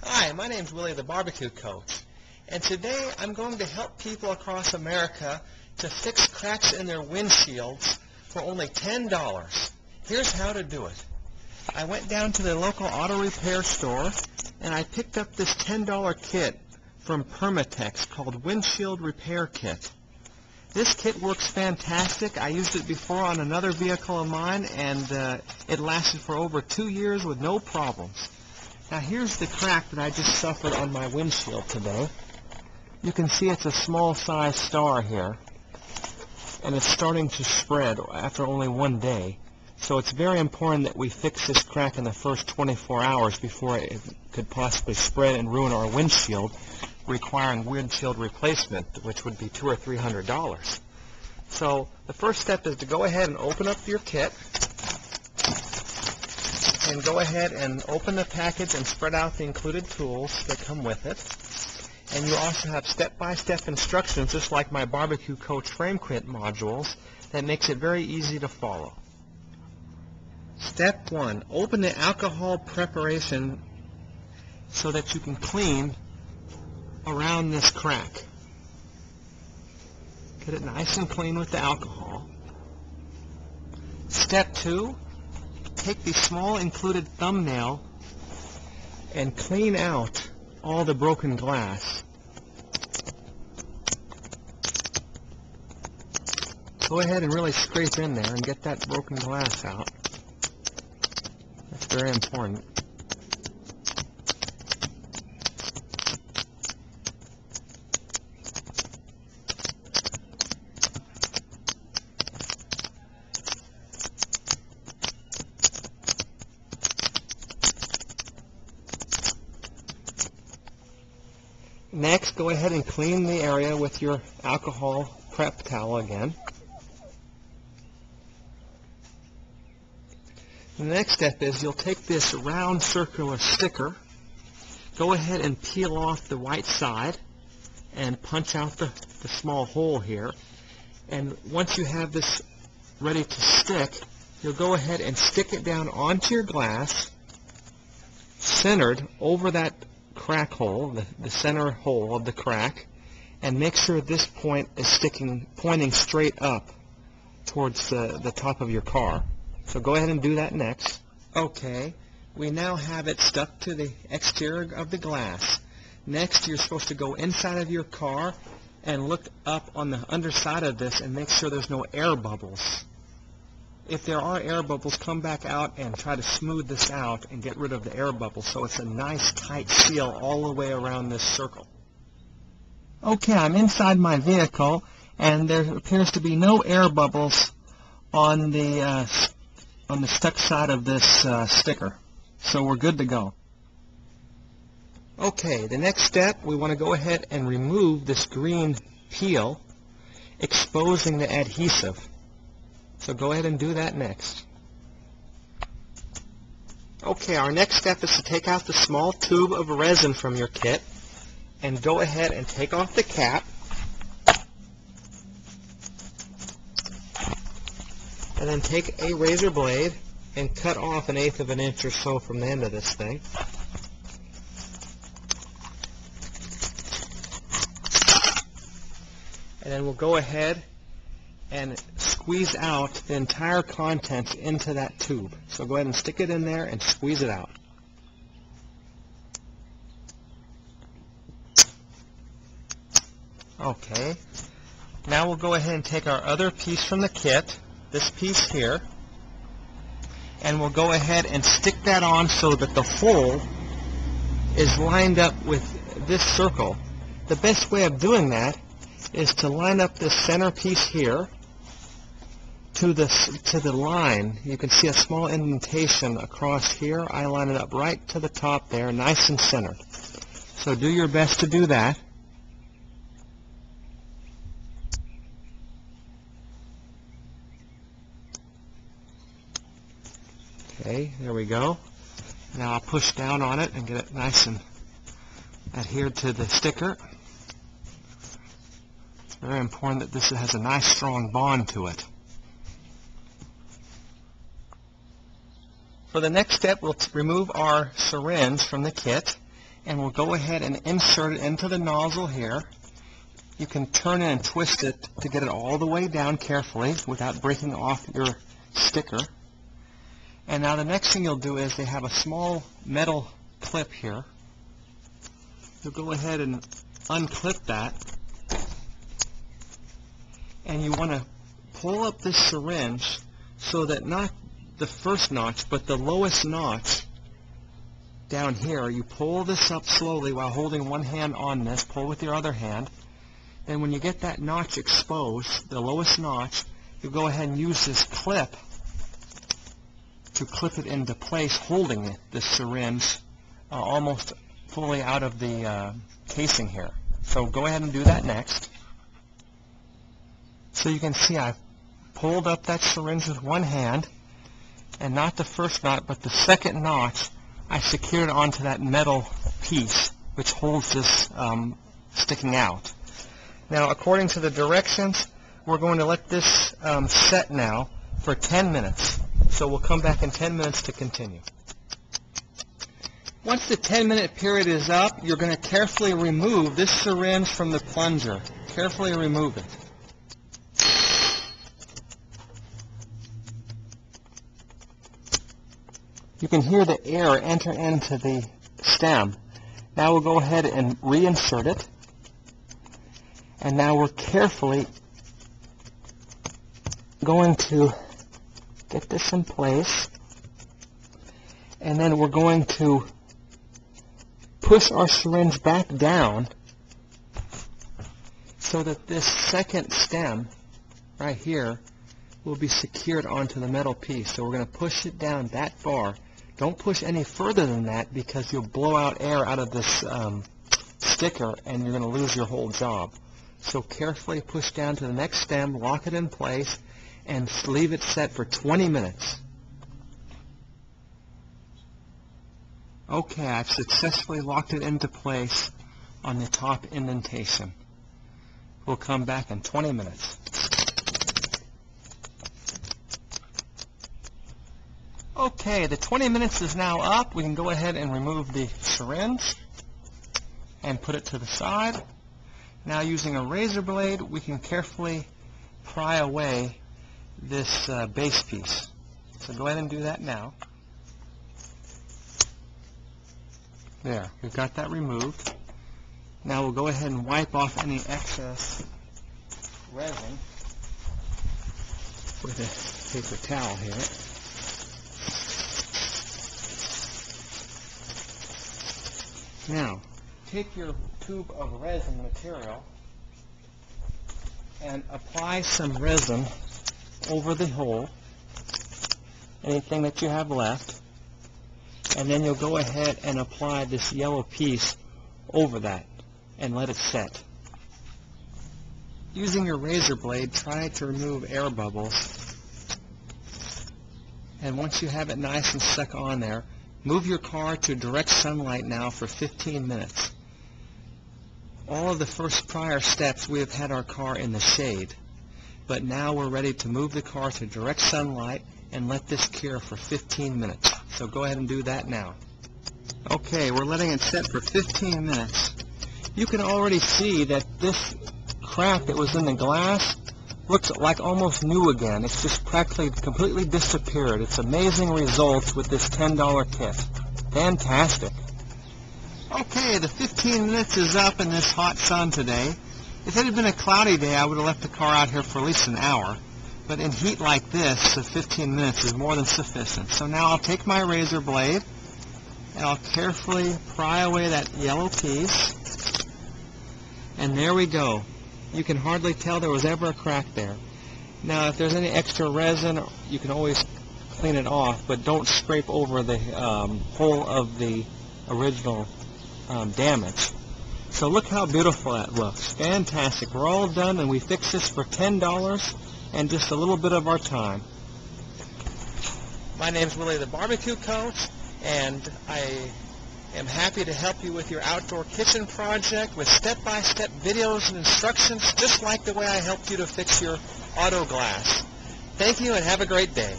Hi, my name's Willie the Barbecue Coach, and today I'm going to help people across America to fix cracks in their windshields for only $10. Here's how to do it. I went down to the local auto repair store and I picked up this $10 kit from Permatex called Windshield Repair Kit. This kit works fantastic. I used it before on another vehicle of mine, and it lasted for over 2 years with no problems. Now here's the crack that I just suffered on my windshield today. You can see it's a small size star here, and it's starting to spread after only 1 day. So it's very important that we fix this crack in the first 24 hours before it could possibly spread and ruin our windshield, requiring windshield replacement, which would be $200 or $300. So the first step is to go ahead and open up your kit, and go ahead and open the package and spread out the included tools that come with it. And you also have step-by-step instructions, just like my Barbecue Coach frame kit modules, that makes it very easy to follow. Step 1, open the alcohol preparation so that you can clean around this crack. Get it nice and clean with the alcohol. Step 2, take the small included thumbnail and clean out all the broken glass. Go ahead and really scrape in there and get that broken glass out. That's very important. Next, go ahead and clean the area with your alcohol prep towel again. The next step is you'll take this round circular sticker, go ahead and peel off the white side and punch out the small hole here. And once you have this ready to stick, you'll go ahead and stick it down onto your glass, centered over that crack hole, the center hole of the crack, and make sure this point is pointing straight up towards the top of your car. So go ahead and do that next. Okay, we now have it stuck to the exterior of the glass. Next, you're supposed to go inside of your car and look up on the underside of this and make sure there's no air bubbles. If there are air bubbles, come back out and try to smooth this out and get rid of the air bubbles so it's a nice tight seal all the way around this circle. Okay, I'm inside my vehicle and there appears to be no air bubbles on the stuck side of this sticker. So we're good to go. Okay, the next step, we want to go ahead and remove this green peel, exposing the adhesive. So go ahead and do that next. Okay, our next step is to take out the small tube of resin from your kit and go ahead and take off the cap. And then take a razor blade and cut off 1/8 of an inch or so from the end of this thing. And then we'll go ahead and squeeze out the entire contents into that tube. So go ahead and stick it in there and squeeze it out. Okay, now we'll go ahead and take our other piece from the kit, this piece here, and we'll go ahead and stick that on so that the hole is lined up with this circle. The best way of doing that is to line up this center piece here to the line. You can see a small indentation across here. I line it up right to the top there, nice and centered. So do your best to do that. Okay, there we go. Now I'll push down on it and get it nice and adhered to the sticker. It's very important that this has a nice strong bond to it. For the next step, we'll remove our syringe from the kit and we'll go ahead and insert it into the nozzle here. You can turn it and twist it to get it all the way down carefully without breaking off your sticker. And now the next thing you'll do is they have a small metal clip here. You'll go ahead and unclip that, and you want to pull up this syringe so that not the first notch but the lowest notch down here, you pull this up slowly while holding one hand on this, pull with your other hand. Then when you get that notch exposed, the lowest notch, you go ahead and use this clip to clip it into place, holding it, the syringe almost fully out of the casing here. So go ahead and do that next. So you can see I've pulled up that syringe with one hand, and not the first notch but the second notch I secured onto that metal piece which holds this sticking out. Now, according to the directions, we're going to let this set now for 10 minutes. So we'll come back in 10 minutes to continue. Once the 10-minute period is up, you're going to carefully remove this syringe from the plunger. Carefully remove it. You can hear the air enter into the stem. Now we'll go ahead and reinsert it. And now we're carefully going to get this in place. And then we're going to push our syringe back down so that this second stem right here will be secured onto the metal piece. So we're going to push it down that far. Don't push any further than that because you'll blow out air out of this sticker and you're going to lose your whole job. So carefully push down to the next stem, lock it in place, and leave it set for 20 minutes. Okay, I've successfully locked it into place on the top indentation. We'll come back in 20 minutes. Okay, the 20 minutes is now up. We can go ahead and remove the syringe and put it to the side. Now, using a razor blade, we can carefully pry away this base piece. So go ahead and do that now. There, we've got that removed. Now we'll go ahead and wipe off any excess resin with a paper towel here. Now, take your tube of resin material and apply some resin over the hole, anything that you have left, and then you'll go ahead and apply this yellow piece over that and let it set. Using your razor blade, try to remove air bubbles, and once you have it nice and stuck on there, move your car to direct sunlight now for 15 minutes. All of the first prior steps we have had our car in the shade, but now we're ready to move the car to direct sunlight and let this cure for 15 minutes. So go ahead and do that now. Okay, we're letting it set for 15 minutes. You can already see that this crack that was in the glass looks like almost new again. It's just practically completely disappeared. It's amazing results with this $10 kit. Fantastic. Okay, the 15 minutes is up in this hot sun today. If it had been a cloudy day, I would have left the car out here for at least an hour. But in heat like this, the 15 minutes is more than sufficient. So now I'll take my razor blade and I'll carefully pry away that yellow piece. And there we go. You can hardly tell there was ever a crack there. Now, if there's any extra resin, you can always clean it off, but don't scrape over the whole of the original damage. So look how beautiful that looks. Fantastic. We're all done, and we fixed this for $10 and just a little bit of our time. My name's Willie the Barbecue Coach, and I am happy to help you with your outdoor kitchen project with step-by-step videos and instructions, just like the way I helped you to fix your auto glass. Thank you and have a great day.